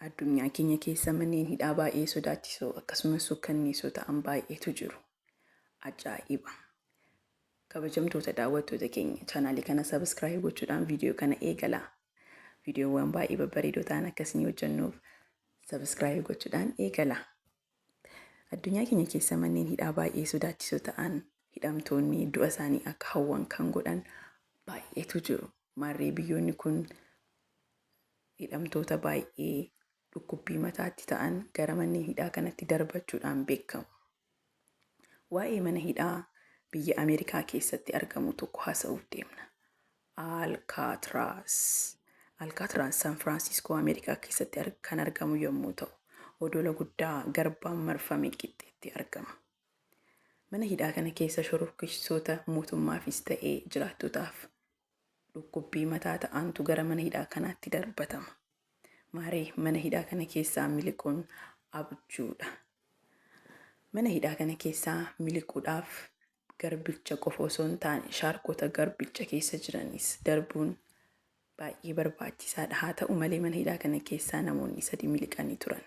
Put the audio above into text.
Addunyaa keenya keessa manneen hidhaa baay'ee sodaachisoo akkasumas suukkanneessoo ta'an baay'eetu jiru. Ajaa'iba! Kabajamtoota daawwattoota keenya chaanaalii kana sabiskiraayib gochuudhaan viidiyoo kana eegalaa. Viidiyoowwan baay'ee babbareedoo ta'an akkasii hojjennuuf sabiskiraayib gochuudhaan eegalaa. Addunyaa keenya keessa manneen hidhaa baay'ee sodaachisoo ta'an hidhamtoonni du'a isaanii akka hawwan kan godhan baay'eetu jiru. Maarree biyyoonni kun hidhamtoota baay'ee dhukkubbii mataatti ta'an gara manneen hidhaa kanatti darbachuudhaan beekamu. Waa'ee mana hidhaa biyya Ameerikaa keessatti argamu tokko haasa'uuf deemna. Alcatraz San Francisco Ameerikaa keessatti kan argamu yommuu ta'u, odola guddaa garbaan marfame qixxeetti argama. Mana hidhaa kana keessa shororkeessitoota mootummaafis ta'ee jiraattotaaf dhukkubbii mataa ta'antu gara mana hidhaa kanaatti darbatama. Maaree mana hidhaa kana keessaa miliquun abjuudha. Mana hidhaa kana keessaa miliquudhaaf garbicha qofa osoo hin taane shaarkota garbicha keessa jiranis darbuun baay'ee barbaachisaadha. Haa ta'u malee mana hidhaa kana keessaa namoonni 3 miliqanii turan.